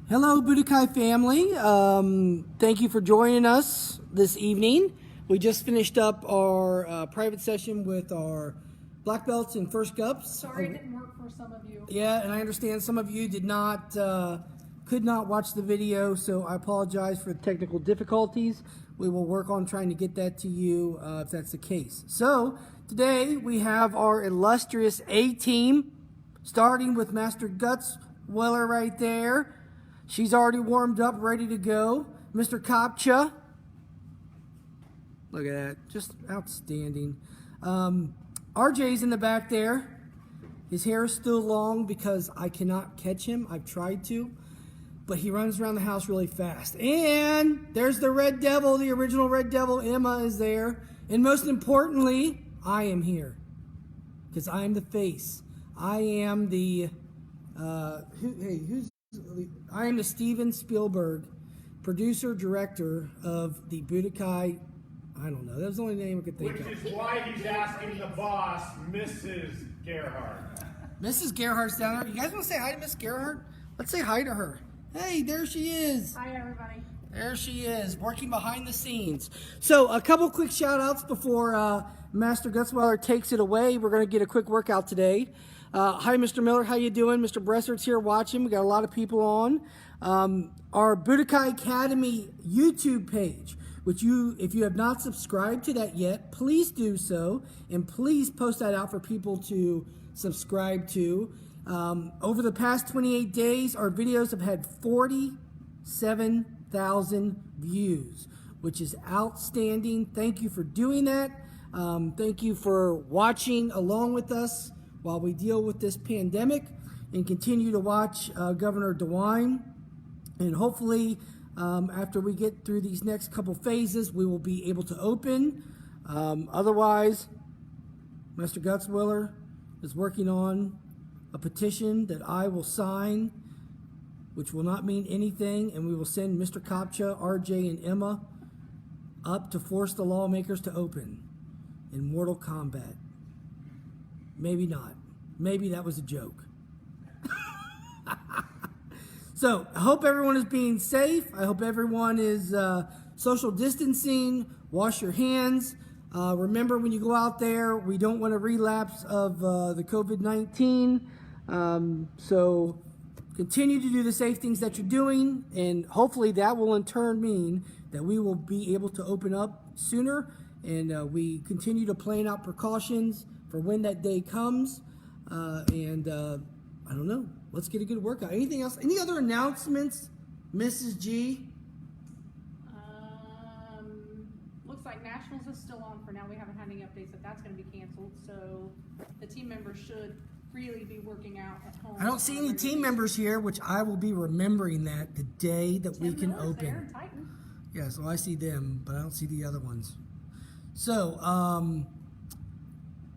Hello, Budokai family. Thank you for joining us this evening. We just finished up our private session with our black belts and first cups. Sorry it didn't work for some of you. Yeah, and I understand some of you could not watch the video, so I apologize for the technical difficulties. We will work on trying to get that to you if that's the case. So today we have our illustrious A team, starting with Master Guts Weller right there. She's already warmed up, ready to go. Mr. Kopcha. Look at that. Just outstanding. RJ's in the back there. His hair is still long because I cannot catch him. I've tried to. But he runs around the house really fast. And there's the Red Devil, the original Red Devil. Emma is there. And most importantly, I am here. Because I am the face. I am the... I am the Steven Spielberg, producer, director of the Budokai. I don't know. That was the only name I could think of. Which is why he's asking the boss, Mrs. Gerhardt. Mrs. Gerhardt's down there. You guys want to say hi to Miss Gerhardt? Let's say hi to her. Hey, there she is. Hi, everybody. There she is, working behind the scenes. So a couple quick shout outs before Master Gutsweller takes it away. We're going to get a quick workout today. Hi, Mr. Miller. How you doing? Mr. Bressert's here watching. We got a lot of people on. Our Budokai Academy YouTube page, which if you have not subscribed to that yet, please do so. And please post that out for people to subscribe to. Over the past 28 days, our videos have had 47,000 views, which is outstanding. Thank you for doing that. Thank you for watching along with us while we deal with this pandemic and continue to watch Governor DeWine. And hopefully, after we get through these next couple phases, we will be able to open. Otherwise, Mr. Gutswiller is working on a petition that I will sign, which will not mean anything, and we will send Mr. Kopcha, RJ, and Emma up to force the lawmakers to open in Mortal Kombat. Maybe not. Maybe that was a joke. So, I hope everyone is being safe. I hope everyone is social distancing. Wash your hands. Remember, when you go out there, we don't want a relapse of the COVID-19. So, continue to do the safe things that you're doing, and hopefully that will in turn mean that we will be able to open up sooner, and we continue to plan out precautions for when that day comes. I don't know. Let's get a good workout. Anything else? Any other announcements, Mrs. G? Looks like Nationals is still on for now. We haven't had any updates that that's going to be canceled. So the team members should really be working out at home. I don't see any team members here, which I will be remembering that the day that we can open. There in Titan. Yeah, so I see them, but I don't see the other ones. So,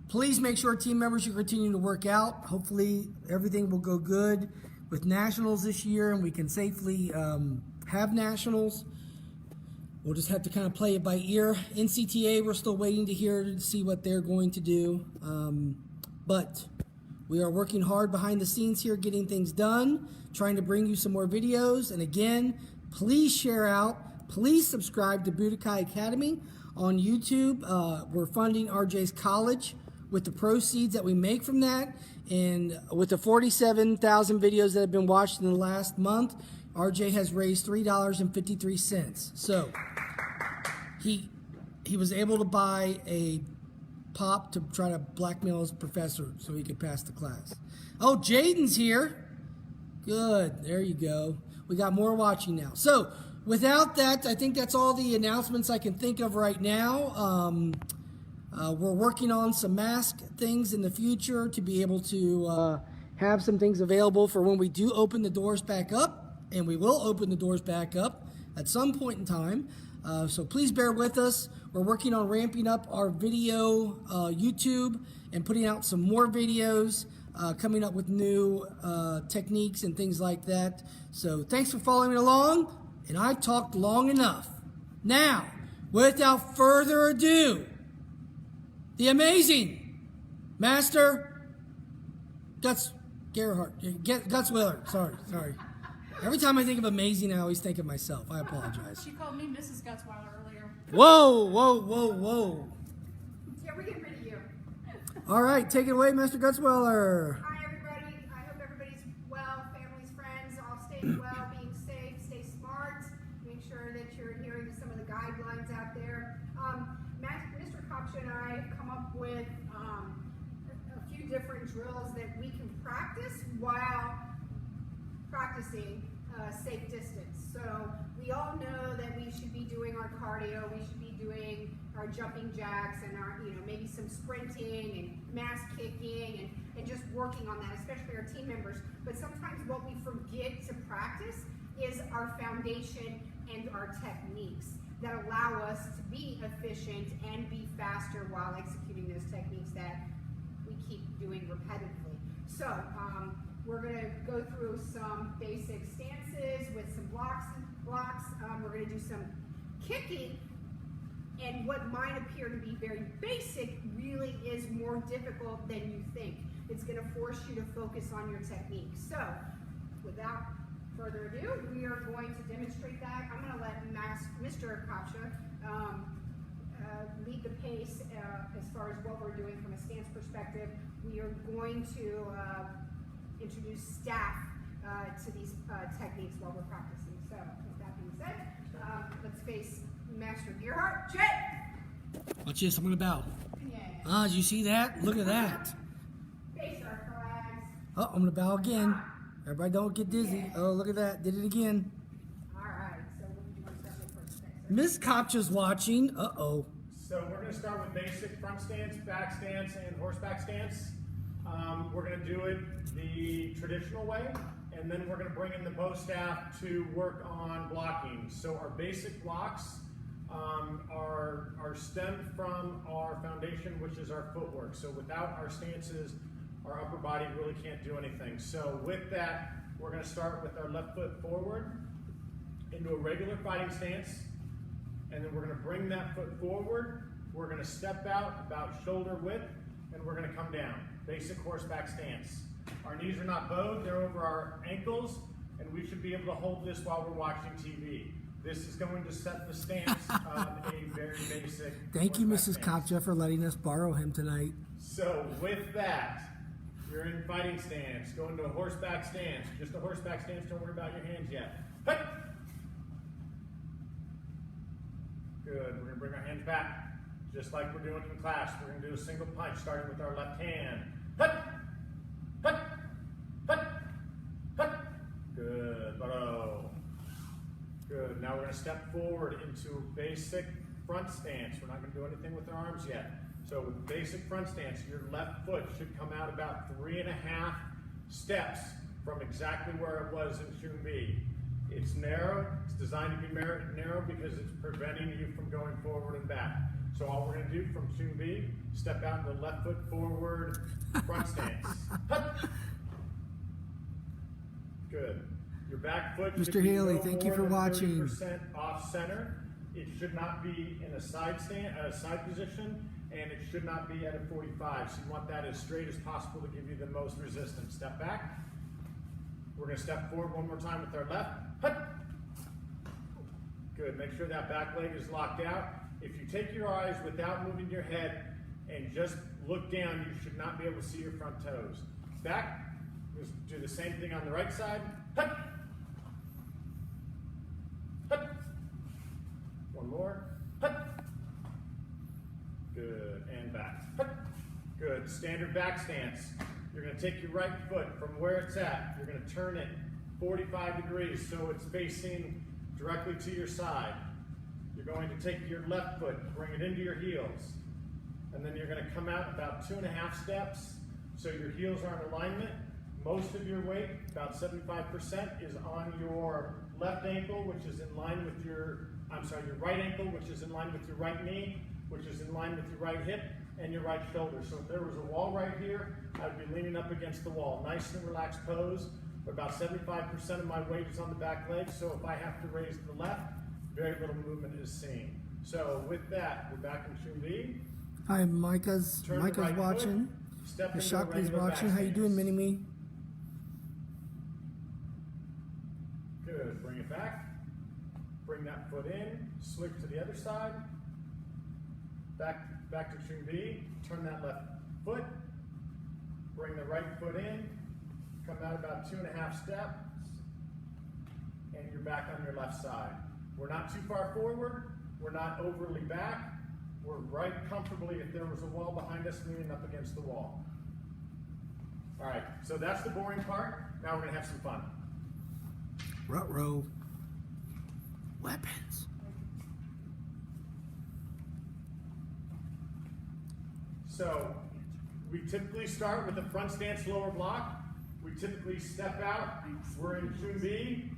please make sure team members you continue to work out. Hopefully everything will go good with Nationals this year and we can safely have Nationals. We'll just have to kind of play it by ear. NCTA, we're still waiting to hear to see what they're going to do. But we are working hard behind the scenes here, getting things done, trying to bring you some more videos. And again, please share out. Please subscribe to Budokai Academy on YouTube. We're funding RJ's college with the proceeds that we make from that, and with the 47,000 videos that have been watched in the last month, RJ has raised $3.53. So he was able to buy a pop to try to blackmail his professor so he could pass the class. Oh, Jaden's here. Good. There you go. We got more watching now. So without that, I think that's all the announcements I can think of right now. We're working on some mask things in the future to be able to have some things available for when we do open the doors back up, and we will open the doors back up at some point in time. So please bear with us. We're working on ramping up our video YouTube and putting out some more videos, coming up with new techniques and things like that. So thanks for following along, and I've talked long enough. Now, without further ado, the amazing Master Gutsweller. Sorry. Every time I think of amazing, I always think of myself. I apologize. She called me Mrs. Gutzweiler earlier. Whoa, whoa, whoa, whoa. Yeah, we're getting rid of you. All right, take it away, Mr. Gutzweiler. Hi, everybody. I hope everybody's well, families, friends, all staying well, being safe, stay smart. Make sure that you're adhering to some of the guidelines out there. Mr. Kopcha and I have come up with a few different drills that we can practice while practicing safe distance. So we all know that we should be doing our cardio, we should be doing our jumping jacks and our, maybe some sprinting and mass kicking and just working on that, especially our team members. But sometimes what we forget to practice is our foundation and our techniques that allow us to be efficient and be faster while executing those techniques that we keep doing repetitively. So we're going to go through some basic stances with some blocks. We're going to do some kicking, and what might appear to be very basic really is more difficult than you think. It's going to force you to focus on your technique. So without further ado, we are going to demonstrate that. I'm going to let Mr. Kopcha lead the pace as far as what we're doing from a stance perspective. We are going to introduce staff to these techniques while we're practicing. So with that being said, let's face Master Gearhart. Jet! Watch this, I'm going to bow. Yeah. Ah, did you see that? Look at that. Face our flags. Oh, I'm going to bow again. Everybody don't get dizzy. Oh, look at that. Did it again. All right, so what do you want to start with first? Miss Kopcha's watching. Uh-oh. So we're going to start with basic front stance, back stance, and horseback stance. We're going to do it the traditional way, and then we're going to bring in the bow staff to work on blocking. So our basic blocks are stemmed from our foundation, which is our footwork. So without our stances, our upper body really can't do anything. So with that, we're going to start with our left foot forward into a regular fighting stance, and then we're going to bring that foot forward. We're going to step out about shoulder width, and we're going to come down. Basic horseback stance. Our knees are not bowed, they're over our ankles, and we should be able to hold this while we're watching TV. This is going to set the stance of a very basic Thank you, Mrs. horseback stance. Kopcha, for letting us borrow him tonight. So with that, you're in fighting stance. Go into a horseback stance. Just a horseback stance, don't worry about your hands yet. Hut! Good, we're going to bring our hands back. Just like we're doing in class, we're going to do a single punch starting with our left hand. Hut! Hut! Hut! Hut! Good, bravo. Good, now we're going to step forward into basic front stance. We're not going to do anything with our arms yet. So with basic front stance, your left foot should come out about 3.5 steps from exactly where it was in Chun B. It's narrow, it's designed to be narrow because it's preventing you from going forward and back. So all we're going to do from Chun B, step out into the left foot forward, front stance. Hup. Good. Your back foot should Mr. be Haley, no thank you more for than watching. 30% off center. It should not be in a side position, and it should not be at a 45. So you want that as straight as possible to give you the most resistance. Step back. We're going to step forward one more time with our left. Hup. Good. Make sure that back leg is locked out. If you take your eyes without moving your head and just look down, you should not be able to see your front toes. Back. Just do the same thing on the right side. Hup. Hup. One more. Hup. Good. And back. Hup. Good. Standard back stance. You're going to take your right foot from where it's at. You're going to turn it 45 degrees so it's facing directly to your side. You're going to take your left foot, bring it into your heels, and then you're going to come out about 2.5 steps so your heels are in alignment. Most of your weight, about 75%, is on your left ankle, which is in line with your right ankle, which is in line with your right knee, which is in line with your right hip and your right shoulder. So if there was a wall right here, I'd be leaning up against the wall. Nice and relaxed pose. But about 75% of my weight is on the back leg, so if I have to raise the left, very little movement is seen. So with that, we're back in Chun B. Hi, Micah's Turn the right watching. foot, step into a Shakti's regular watching. back How you doing, stance. Mini-Me? Good, bring it back. Bring that foot in, switch to the other side. Back to Chun B, turn that left foot. Bring the right foot in, come out about 2.5 steps, and you're back on your left side. We're not too far forward, we're not overly back. We're right comfortably, if there was a wall behind us, leaning up against the wall. All right, so that's the boring part. Now we're gonna have some fun. Ruh-roh. Weapons. So we typically start with a front stance lower block. We typically step out. We're in Chun B.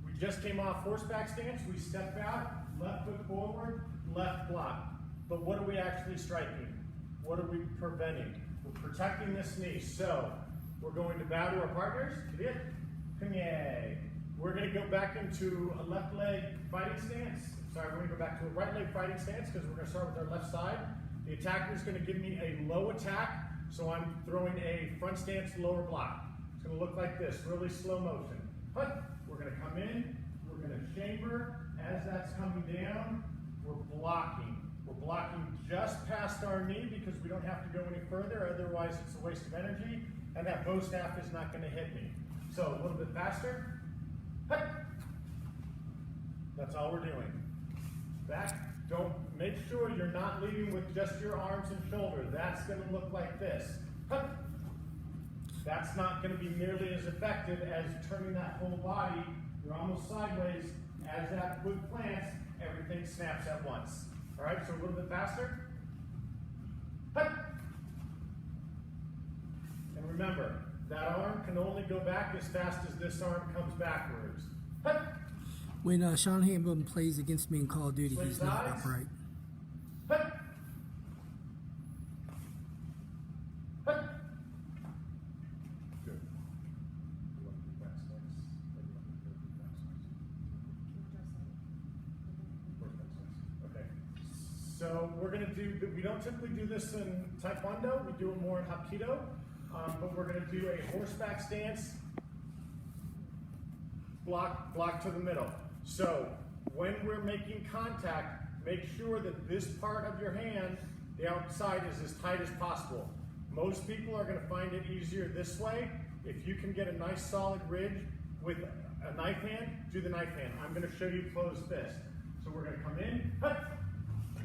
We just came off horseback stance. We step out, left foot forward, left block. But what are we actually striking? What are we preventing? We're protecting this knee. So we're going to bow to our partners. We're going to go back into a left leg fighting stance. Sorry, we're going to go back to a right leg fighting stance because we're going to start with our left side. The attacker is going to give me a low attack, so I'm throwing a front stance lower block. It's going to look like this, really slow motion. We're going to come in, we're going to chamber. As that's coming down, we're blocking. We're blocking just past our knee because we don't have to go any further, otherwise it's a waste of energy, and that bow staff is not going to hit me. So a little bit faster. That's all we're doing. Back. Don't make sure you're not leading with just your arms and shoulder. That's going to look like this. That's not going to be nearly as effective as turning that whole body. You're almost sideways. As that foot plants, everything snaps at once. All right, so a little bit faster. And remember, that arm can only go back as fast as this arm comes backwards. When Sean Hamblin plays against me in Call of Duty, he's not upright. Good. Okay. So we're going to do, we don't typically do this in Tae Kwon Do, we do it more in Hapkido, but we're going to do a horseback stance, block to the middle. So when we're making contact, make sure that this part of your hand, the outside, is as tight as possible. Most people are going to find it easier this way. If you can get a nice solid ridge with a knife hand, do the knife hand. I'm going to show you closed fist. So we're going to come in,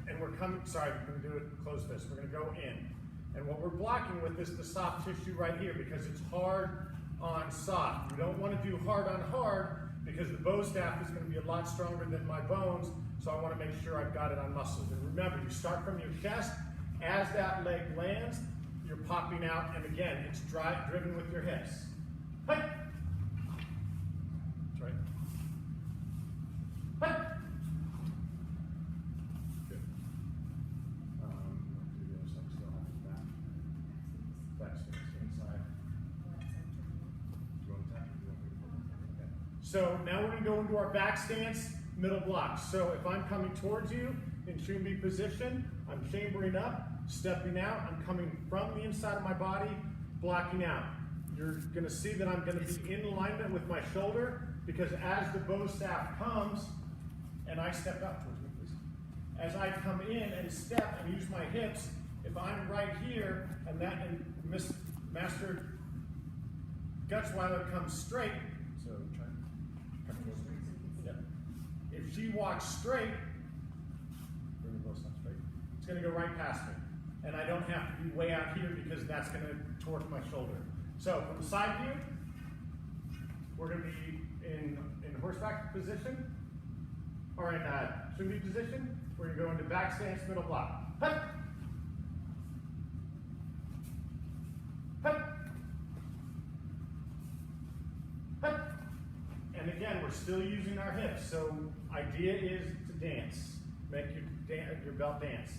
and we're going to do it closed fist. We're going to go in. And what we're blocking with is the soft tissue right here because it's hard on soft. We don't want to do hard on hard because the bow staff is going to be a lot stronger than my bones, so I want to make sure I've got it on muscles. And remember, you start from your chest. As that leg lands, you're popping out, and again, it's driven with your hips. That's right. Good. Do the other side, still have his back. Back stance inside. Do you want to tap? Okay. So now we're going to go into our back stance, middle block. So if I'm coming towards you in Chun B position, I'm chambering up, stepping out, I'm coming from the inside of my body, blocking out. You're going to see that I'm going to be in alignment with my shoulder because as the bow staff comes, and I step out towards me, please. As I come in and step and use my hips, if I'm right here and Master Gutzweiler comes straight, so try to come towards me. Yeah. If she walks straight, bring the bow staff straight, it's going to go right past me. And I don't have to be way out here because that's going to torque my shoulder. So from the side view, we're going to be in horseback position, or in Chun B position. We're going to go into back stance, middle block. Hup. Hup. Hup. And again, we're still using our hips. So idea is to dance. Make your belt dance.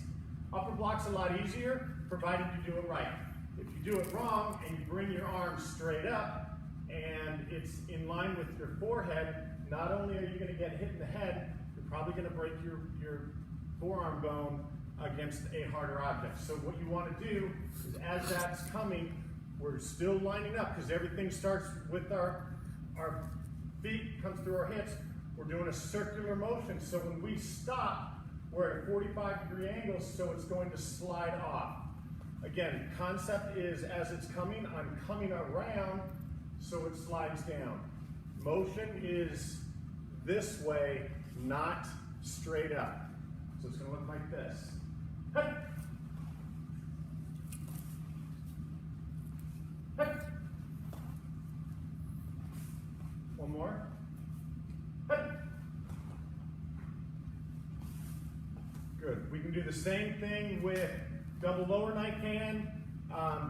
Upper block's a lot easier, provided you do it right. If you do it wrong and you bring your arms straight up and it's in line with your forehead, not only are you going to get hit in the head, you're probably going to break your forearm bone against a harder object. So what you want to do is as that's coming, we're still lining up because everything starts with our feet comes through our hips, we're doing a circular motion. So when we stop, we're at a 45-degree angle, so it's going to slide off. Again, concept is as it's coming, I'm coming around, so it slides down. Motion is this way, not straight up. So it's going to look like this. Hey. Hey. One more. Hey. Good. We can do the same thing with double lower knife hand,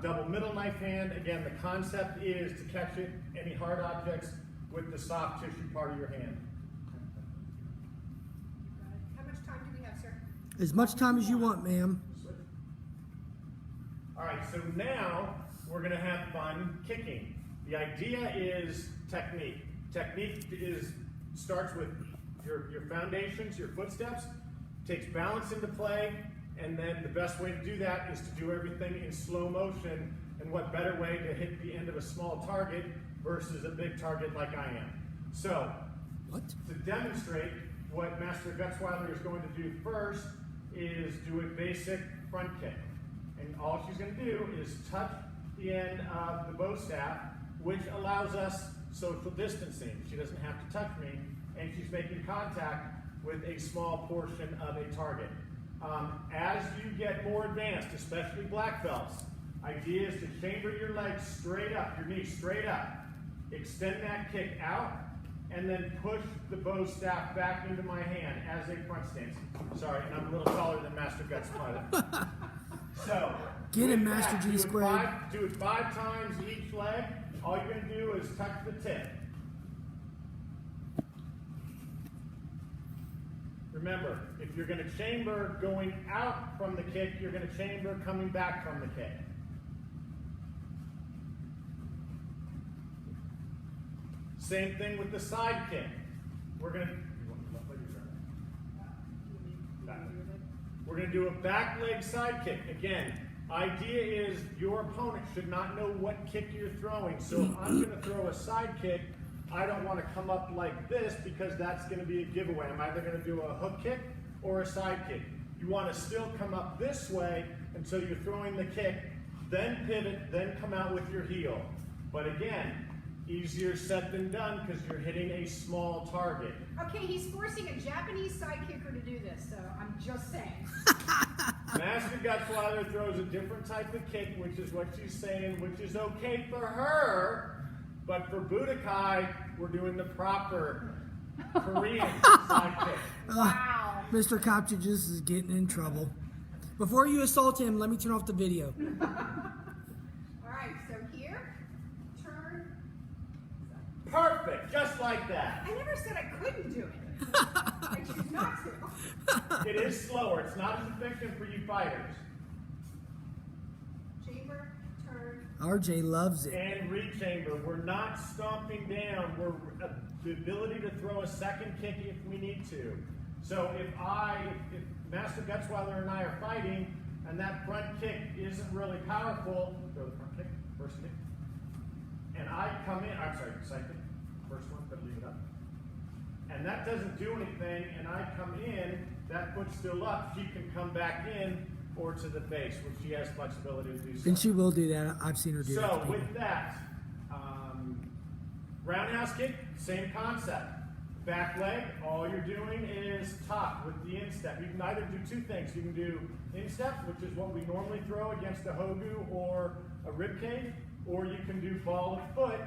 double middle knife hand. Again, the concept is to catch it, any hard objects, with the soft tissue part of your hand. How much time do we have, sir? As much time as you want, ma'am. All right, so now we're going to have fun kicking. The idea is technique. Technique starts with your foundations, your footsteps, takes balance into play, and then the best way to do that is to do everything in slow motion. And what better way to hit the end of a small target versus a big target like I am. So, to demonstrate, what Master Gutzweiler is going to do first is do a basic front kick. And all she's going to do is touch the end of the bow staff, which allows us social distancing. She doesn't have to touch me, and she's making contact with a small portion of a target. As you get more advanced, especially black belts, idea is to chamber your legs straight up, your knees straight up. Extend that kick out, and then push the bow staff back into my hand as a front stance. Sorry, and I'm a little taller than Master Gutzweiler. So, get him, Master G squared. Do it 5 times each leg. All you're going to do is touch the tip. Remember, if you're going to chamber going out from the kick, you're going to chamber coming back from the kick. Same thing with the side kick. We're going to do a back leg side kick. Again, idea is your opponent should not know what kick you're throwing. So if I'm going to throw a side kick, I don't want to come up like this because that's going to be a giveaway. I'm either going to do a hook kick or a side kick. You want to still come up this way until you're throwing the kick, then pivot, then come out with your heel. But again, easier said than done because you're hitting a small target. Okay, he's forcing a Japanese side kicker to do this, so I'm just saying. Master Gutzweiler throws a different type of kick, which is what she's saying, which is okay for her, but for Budokai, we're doing the proper Korean side kick. Wow. Mr. Kopchages is getting in trouble. Before you assault him, let me turn off the video. All right, so here, turn. Perfect, just like that. I never said I couldn't do it. I choose not to. It is slower. It's not as efficient for you fighters. Chamber, turn. RJ loves it. And rechamber. We're not stomping down. We're the ability to throw a second kick if we need to. So if Master Gutzweiler and I are fighting, and that front kick isn't really powerful, throw the front kick, first kick, and I come in, I'm sorry, side kick, first one, but leave it up. And that doesn't do anything, and I come in, that foot's still up, she can come back in or to the face, which she has flexibility to do so. And she will do that. I've seen her do that. So to people. with that, roundhouse kick, same concept. Back leg, all you're doing is top with the instep. You can either do 2 things. You can do instep, which is what we normally throw against a hogu or a ribcage, or you can do ball of foot,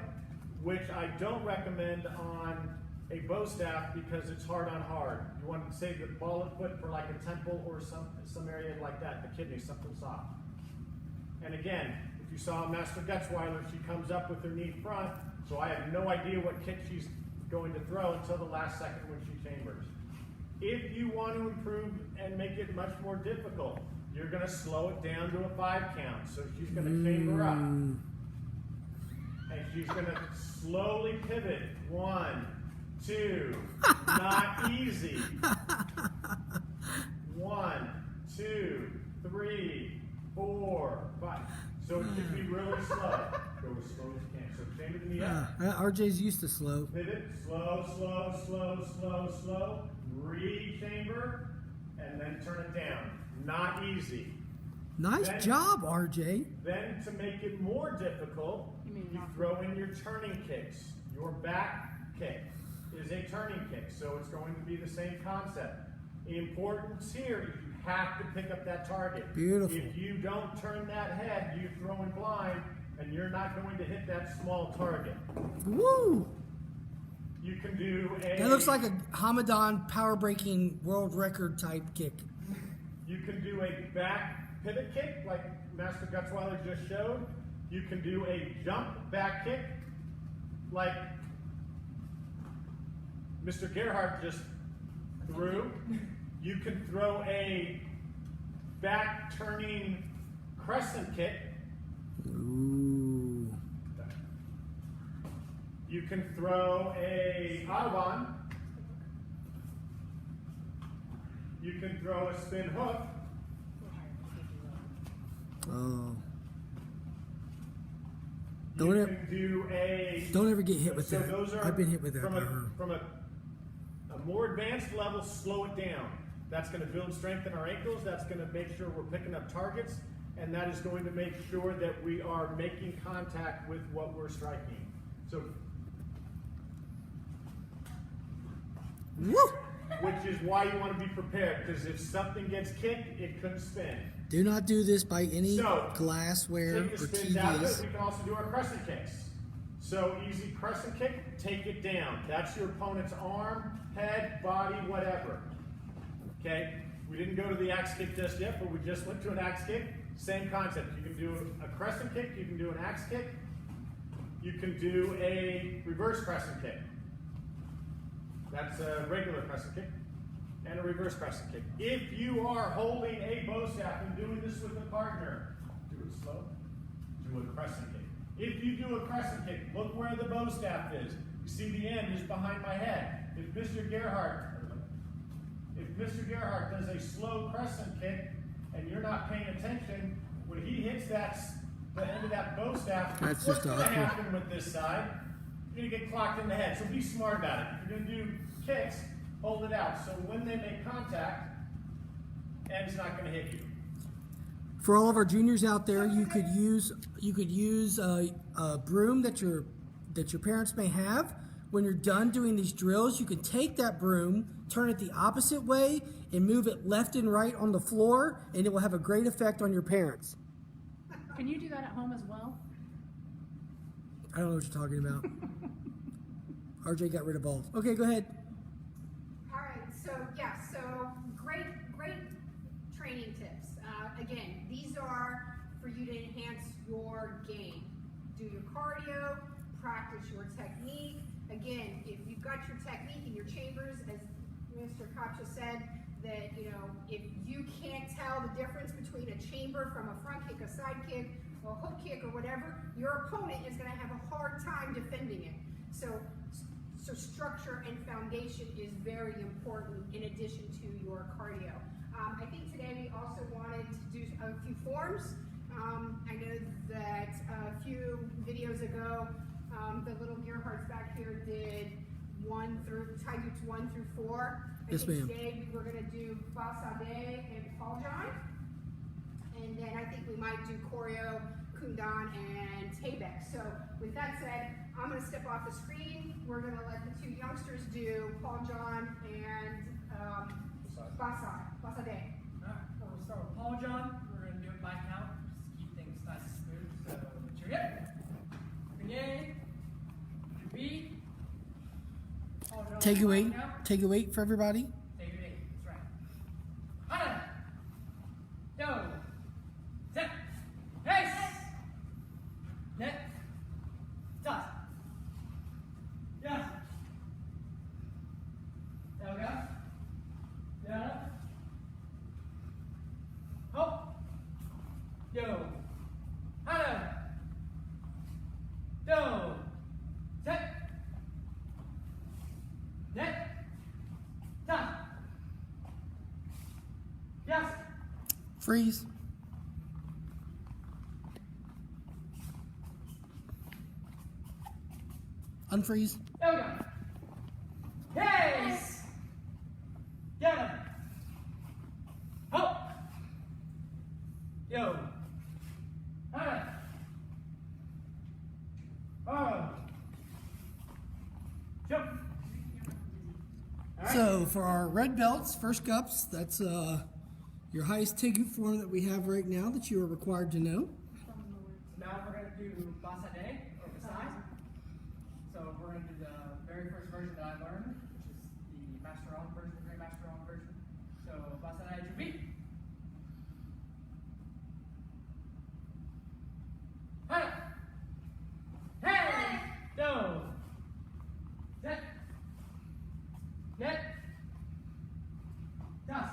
which I don't recommend on a bow staff because it's hard on hard. You want to save the ball of foot for like a temple or some area like that, the kidney, something soft. And again, if you saw Master Gutzweiler, she comes up with her knee front, so I have no idea what kick she's going to throw until the last second when she chambers. If you want to improve and make it much more difficult, you're going to slow it down to a 5 count. So she's going to chamber up. And she's going to slowly pivot. 1, 2, not easy. 1, 2, 3, 4, 5. So it should be really slow. Go as slow as you can. So chamber the knee up. RJ's used to slow. Pivot, slow, slow, slow, slow, slow. Re-chamber, and then turn it down. Not easy. Nice Then- job, RJ. Then to make it more difficult, You mean you not- throw in your turning kicks. Your back kick is a turning kick, so it's going to be the same concept. The importance here, you have to pick up that target. Beautiful. If you don't turn that head, you're throwing blind, and you're not going to hit that small target. Woo! You can do a. That looks like a Hamadan power breaking world record type kick. You can do a back pivot kick, like Master Gutzweiler just showed. You can do a jump back kick, like Mr. Gerhardt just threw. You can throw a back turning crescent kick. Ooh. You can throw a Awan. You can throw a spin hook. Oh. You Don't can do a. Don't ever get hit with So that. those are I've been hit with that from by her. from a more advanced level. Slow it down. That's going to build strength in our ankles. That's going to make sure we're picking up targets, and that is going to make sure that we are making contact with what we're striking. So, Woo! which is why you want to be prepared, because if something gets kicked, it could spin. Do not do this by any So, glassware Take the or spins out of it. TVs. We can also do our crescent kicks. So easy crescent kick, take it down. That's your opponent's arm, head, body, whatever. Okay? We didn't go to the axe kick just yet, but we just went to an axe kick. Same concept. You can do a crescent kick, you can do an axe kick, you can do a reverse crescent kick. That's a regular crescent kick. And a reverse crescent kick. If you are holding a bow staff and doing this with a partner, do it slow, do a crescent kick. If you do a crescent kick, look where the bow staff is. You see the end is behind my head. If Mr. Gerhardt does a slow crescent kick and you're not paying attention, when he hits the end of that bow staff, That's what's just going to awkward. happen with this side? You're going to get clocked in the head. So be smart about it. If you're going to do kicks, hold it out. So when they make contact, end's not going to hit you. For all of our juniors out there, you could use a broom that your parents may have. When you're done doing these drills, you can take that broom, turn it the opposite way, and move it left and right on the floor, and it will have a great effect on your parents. Can you do that at home as well? I don't know what you're talking about. RJ got rid of balls. Okay, go ahead. All right, so great training tips. Again, these are for you to enhance your game. Do your cardio, practice your technique. Again, if you've got your technique in your chambers, as Mr. Kopcha said, that if you can't tell the difference between a chamber from a front kick, a side kick, a hook kick, or whatever, your opponent is going to have a hard time defending it. So structure and foundation is very important in addition to your cardio. I think today we also wanted to do a few forms. I know that a few videos ago, the little Gerhardts back here did Taiguts 1 through 4. Yes, ma'am. Today we were going to do Basade and Paljan. And then I think we might do Choreo, Kundan, and Taebeck. So with that said, I'm going to step off the screen. We're going to let the two youngsters do Paljan and Basade. Alright, well, we'll start with Paul John. We're going to do it by count, just keep things nice and smooth. So, cheerio. Renee, B. Paul John, Take a weight. by count. Take a weight for everybody. Take it 8, that's right. Hana! Go! Set! Pace! Net! Toss! Yes! Yoga! Yeah! Hop! Yo! Hana! Go! Set! Net! Toss! Yes! Freeze. Unfreeze. Yoga. Case. Get him. Up. Yo. Hana. Oh. Jump. All right. So for our red belts, first cups, that's your highest ticket form that we have right now that you are required to know. Now we're going to do Basade or Basai. So we're going to do the very first version that I learned, which is the Master On version, the Great Master On version. So Basade to beat. Hey! Hey! Go! Set! Net! Das!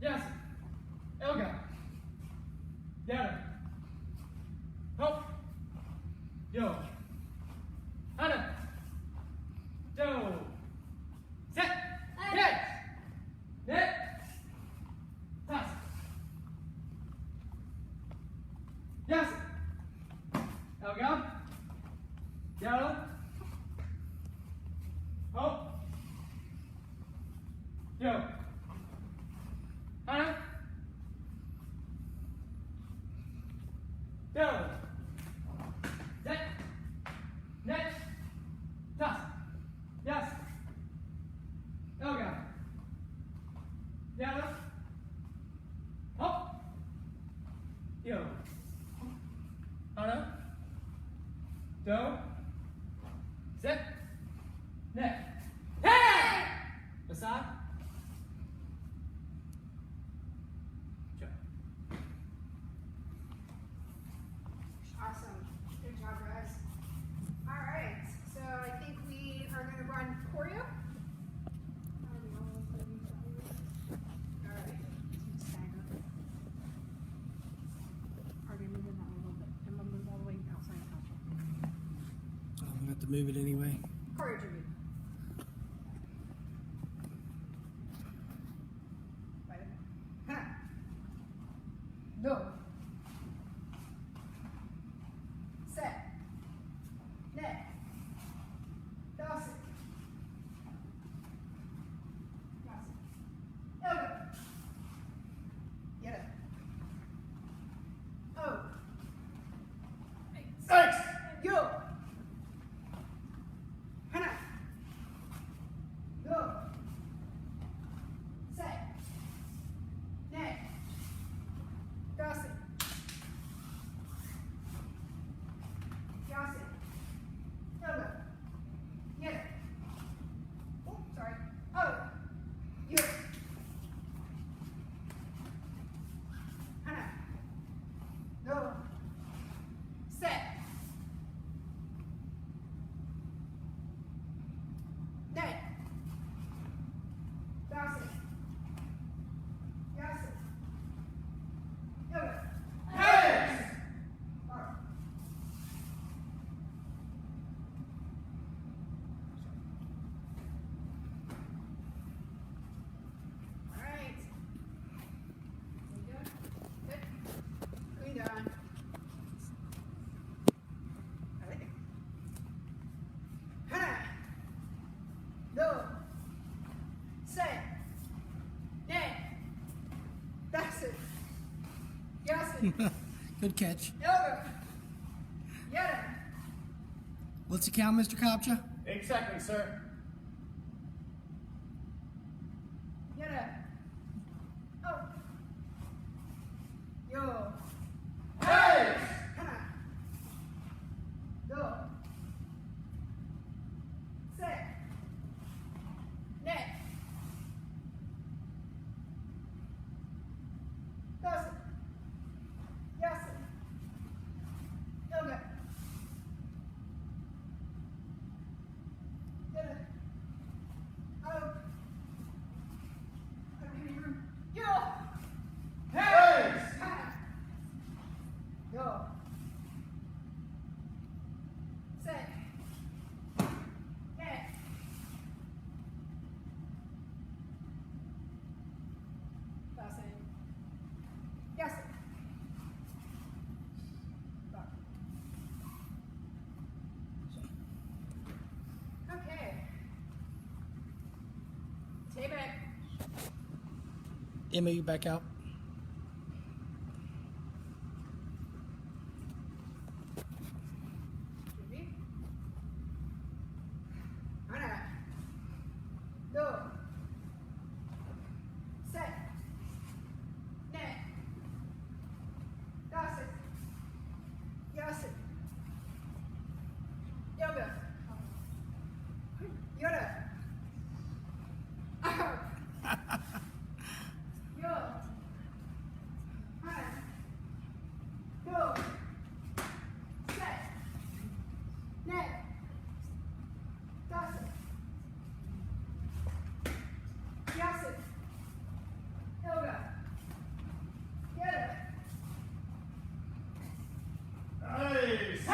Yes! Elga! Yada! Help! Yo! Hana! Do! Set! Net! Net! Das! Yes! Elga! Yada! Help! Yo! Hana! Go! Set! Net! Toss! Yes! Elga! Yada! Hop! Yo! Hana! Do! Set! Net! Hey! Aside! Jump. Awesome. Good job, guys. All right. So I think we are going to run choreo. All right. Stagger. Are they moving that a little bit? And we'll move all the way outside the house. I'm going to have to move it anyway. Choreo, Jimmy. No. Set. Net. Dawson. Dawson. Elbow. Get it. Oh. Thanks! Yo. Hana. Go. Set. Net. Dawson. Dawson. Elbow. Get it. Oh, sorry. Oh. You. Hana. Go. Set. Net. Dawson. Dawson. Elbow. Hey! All right. All right. You doing? Good. Clean down. I like it. Hana. No. Set. Net. That's it. Yasin. Good catch. Elbow. Get it. What's the count, Mr. Kopcha? 8 seconds, sir. Get it. Oh. Yo. Hey! Hana. Go. Set. Net. Dawson. Yasin. Yoga. Get it. Emma, you back out. Ready? Una, dos, set, net, dosit, yosit, yoga, yoda, yo, una, dos, set, net, dosit, yosit, yoga, yoda. Nice.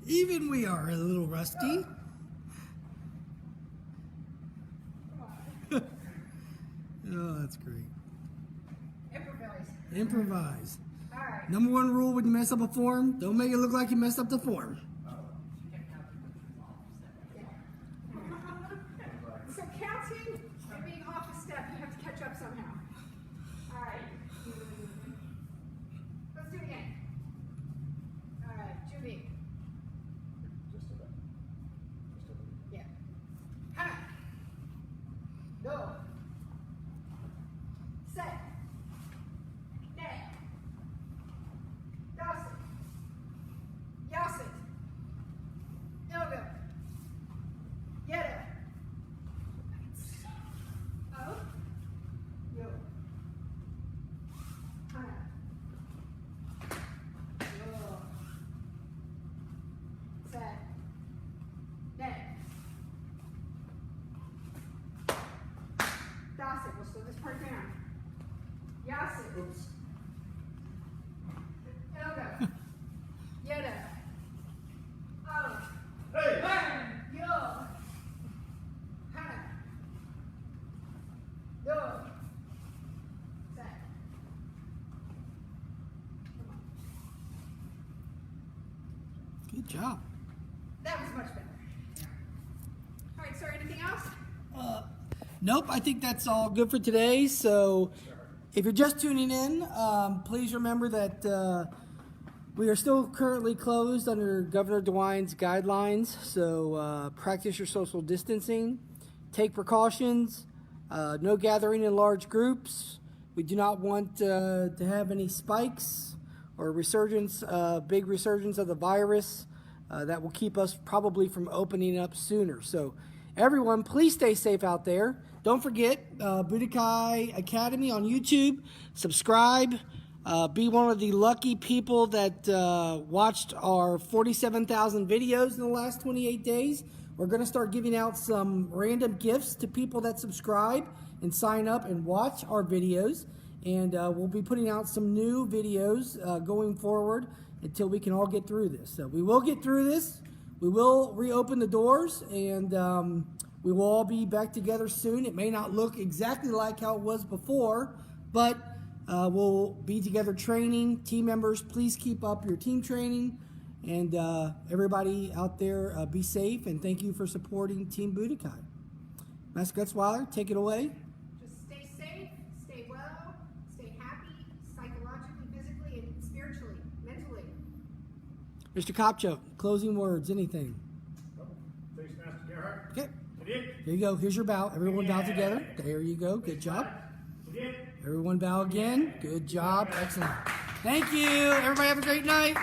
Even we are a little rusty. Oh, that's great. Improvise. Improvise. All right. Number one rule when you mess up a form, don't make it look like you messed up the form. So counting and being off a step, you have to catch up somehow. All right. Let's do it again. All right, Julie. Just a bit. Just a bit. Yeah. Hana. Do. Set. Net. Dosit. Yosit. Yoga. Yeta. Oh. Yo. Hana. Yo. Set. Net. Dosit. We'll slow this part down. Yasit. Oops. Yoga. Yeta. Oh. Hey. Yo. Hana. Do. Set. Come on. Good job. That was much better. All right, sir, anything else? Nope, I think that's all good for today. So if you're just tuning in, please remember that we are still currently closed under Governor DeWine's guidelines. So practice your social distancing, take precautions, no gathering in large groups. We do not want to have any spikes or resurgence, big resurgence of the virus that will keep us probably from opening up sooner. So everyone, please stay safe out there. Don't forget Budokai Academy on YouTube. Subscribe. Be one of the lucky people that watched our 47,000 videos in the last 28 days. We're going to start giving out some random gifts to people that subscribe and sign up and watch our videos. And we'll be putting out some new videos going forward until we can all get through this. So we will get through this. We will reopen the doors, and we will all be back together soon. It may not look exactly like how it was before, but we'll be together training. Team members, please keep up your team training. And everybody out there, be safe, and thank you for supporting Team Budokai. Master Gutzweiler, take it away. Just stay safe, stay well, stay happy, psychologically, physically, and spiritually, mentally. Mr. Kopcho, closing words, anything? Thanks, Master Gerhard. Okay, Again. here you go. Here's your bow. Everyone bow together. There you go. Good job. Again. Everyone bow again. Good job. Excellent. Thank you. Everybody have a great night.